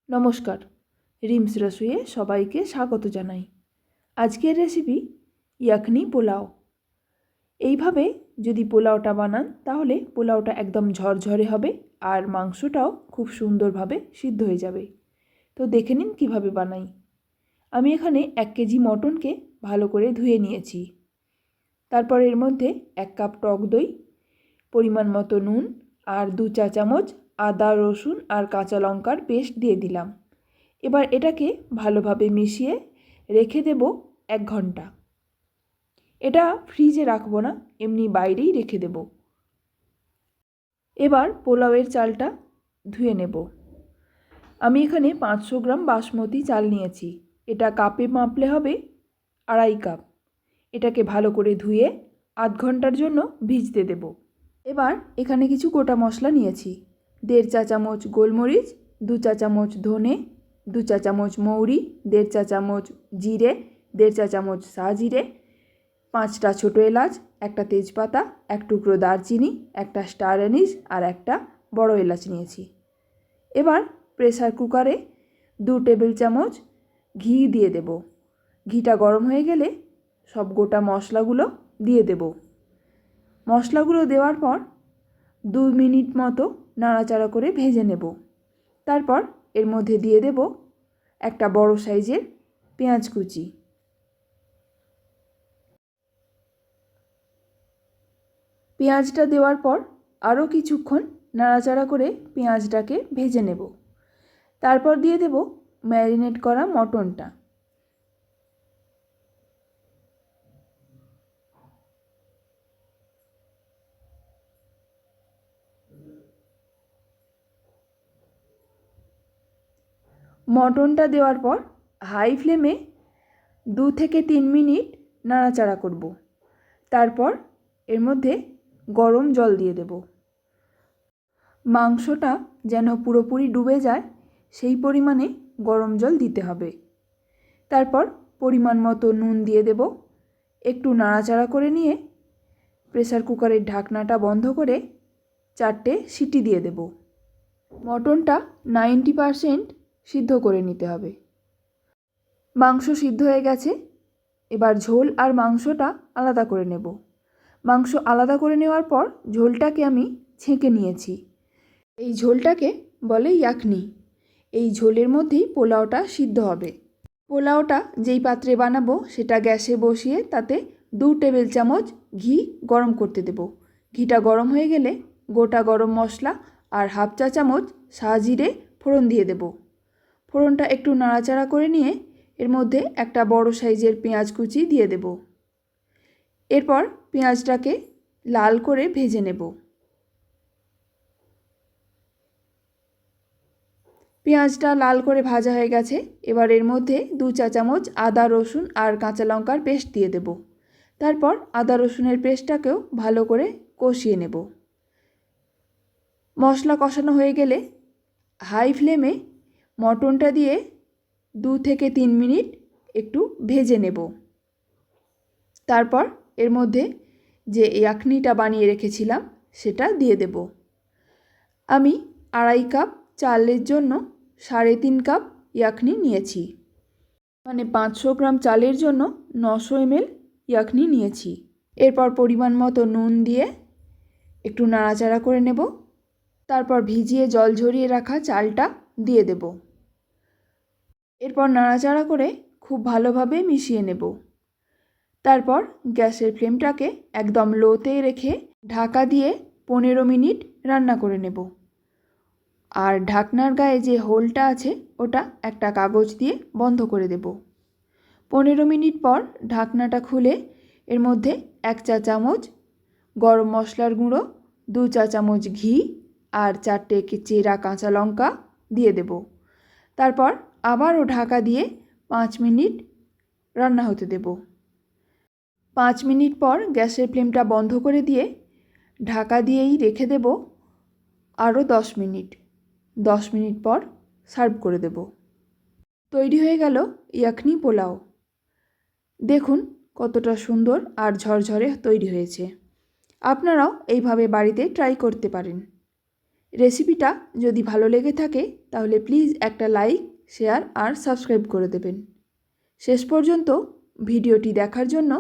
নমস্কার, রিমস রসোইয়ে সবাইকে স্বাগত জানাই। আজকের রেসিপি ইয়াখনি পোলাও। এইভাবে যদি পোলাওটা বানান তাহলে পোলাওটা একদম ঝরঝরে হবে আর মাংসটাও খুব সুন্দরভাবে সিদ্ধ হয়ে যাবে। তো দেখে নিন কীভাবে বানাই। আমি এখানে 1 কেজি মটনকে ভালো করে ধুয়ে নিয়েছি। তারপর এর মধ্যে 1 কাপ টক দই, পরিমাণ মতো নুন আর 2 চা চামচ আদা রসুন আর কাঁচা লঙ্কার পেস্ট দিয়ে দিলাম। এবার এটাকে ভালোভাবে মিশিয়ে রেখে দেব 1 ঘন্টা। এটা ফ্রিজে রাখবো না, এমনি বাইরেই রেখে দেব। এবার পোলাওয়ের চালটা ধুয়ে নেব। আমি এখানে 500 গ্রাম বাসমতি চাল নিয়েছি। এটা কাপে মাপলে হবে 2.5 কাপ। এটাকে ভালো করে ধুয়ে আধ ঘন্টার জন্য ভিজতে দেব। এবার এখানে কিছু গোটা মশলা নিয়েছি। 1.5 চা চামচ গোলমরিচ, 2 চা চামচ ধনে, 2 চা চামচ মৌরি, 1.5 চা চামচ জিরে, 1.5 চা চামচ সাজিরে, 5টা ছোটো এলাচ, একটা তেজপাতা, 1 টুকরো দারচিনি, একটা স্টার অ্যানিস আর একটা বড় এলাচ নিয়েছি। এবার প্রেসার কুকারে 2 টেবিল চামচ ঘি দিয়ে দেব। ঘিটা গরম হয়ে গেলে সব গোটা মশলাগুলো দিয়ে দেব। মশলাগুলো দেওয়ার পর 2 মিনিট মতো নাড়াচাড়া করে ভেজে নেব। তারপর এর মধ্যে দিয়ে দেব একটা বড় সাইজের পেঁয়াজ কুচি। পেঁয়াজটা দেওয়ার পর আরও কিছুক্ষণ নাড়াচাড়া করে পেঁয়াজটাকে ভেজে নেব। তারপর দিয়ে দেব ম্যারিনেট করা মটনটা। মটনটা দেওয়ার পর হাই ফ্লেমে 2 থেকে 3 মিনিট নাড়াচাড়া করব। তারপর এর মধ্যে গরম জল দিয়ে দেব। মাংসটা যেন পুরোপুরি ডুবে যায় সেই পরিমাণে গরম জল দিতে হবে। তারপর পরিমাণ মতো নুন দিয়ে দেব। একটু নাড়াচাড়া করে নিয়ে প্রেসার কুকারের ঢাকনাটা বন্ধ করে 4টে সিটি দিয়ে দেব। মটনটা 90% সিদ্ধ করে নিতে হবে। মাংস সিদ্ধ হয়ে গেছে। এবার ঝোল আর মাংসটা আলাদা করে নেব। মাংস আলাদা করে নেওয়ার পর ঝোলটাকে আমি ছেঁকে নিয়েছি। এই ঝোলটাকে বলে ইয়াখনি। এই ঝোলের মধ্যেই পোলাওটা সিদ্ধ হবে। পোলাওটা যেই পাত্রে বানাবো সেটা গ্যাসে বসিয়ে তাতে 2 টেবিল চামচ ঘি গরম করতে দেব। ঘিটা গরম হয়ে গেলে গোটা গরম মশলা আর 1/2 চা চামচ সাজিরে ফোড়ন দিয়ে দেব। ফোড়নটা একটু নাড়াচাড়া করে নিয়ে এর মধ্যে একটা বড় সাইজের পেঁয়াজ কুচি দিয়ে দেব। এরপর পেঁয়াজটাকে লাল করে ভেজে নেব। পেঁয়াজটা লাল করে ভাজা হয়ে গেছে। এবার এর মধ্যে 2 চা চামচ আদা রসুন আর কাঁচা লঙ্কার পেস্ট দিয়ে দেব। তারপর আদা রসুনের পেস্টটাকেও ভালো করে কষিয়ে নেব। মশলা কষানো হয়ে গেলে হাই ফ্লেমে মটনটা দিয়ে 2 থেকে 3 মিনিট একটু ভেজে নেব। তারপর এর মধ্যে যে ইয়াখনিটা বানিয়ে রেখেছিলাম সেটা দিয়ে দেব। আমি 2.5 কাপ চালের জন্য 3.5 কাপ ইয়াখনি নিয়েছি। মানে 500 গ্রাম চালের জন্য 900 ml ইয়াখনি নিয়েছি। এরপর পরিমাণ মতো নুন দিয়ে একটু নাড়াচাড়া করে নেব। তারপর ভিজিয়ে জল ঝরিয়ে রাখা চালটা দিয়ে দেব। এরপর নাড়াচাড়া করে খুব ভালোভাবে মিশিয়ে নেব। তারপর গ্যাসের ফ্লেমটাকে একদম লোতে রেখে ঢাকা দিয়ে 15 মিনিট রান্না করে নেব। আর ঢাকনার গায়ে যে হোলটা আছে ওটা একটা কাগজ দিয়ে বন্ধ করে দেব। 15 মিনিট পর ঢাকনাটা খুলে এর মধ্যে 1 চা চামচ গরম মশলার গুঁড়ো, 2 চা চামচ ঘি আর 4টে চেরা কাঁচা লঙ্কা দিয়ে দেব। তারপর আবারও ঢাকা দিয়ে 5 মিনিট রান্না হতে দেব। 5 মিনিট পর গ্যাসের ফ্লেমটা বন্ধ করে দিয়ে ঢাকা দিয়েই রেখে দেব আরও 10 মিনিট। 10 মিনিট পর সার্ভ করে দেব। তৈরি হয়ে গেল ইয়াখনি পোলাও। দেখুন কতটা সুন্দর আর ঝরঝরে তৈরি হয়েছে। আপনারাও এইভাবে বাড়িতে ট্রাই করতে পারেন। রেসিপিটা যদি ভালো লেগে থাকে তাহলে প্লিজ একটা লাইক, শেয়ার আর সাবস্ক্রাইব করে দেবেন। শেষ পর্যন্ত ভিডিওটি দেখার জন্য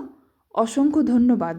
অসংখ্য ধন্যবাদ।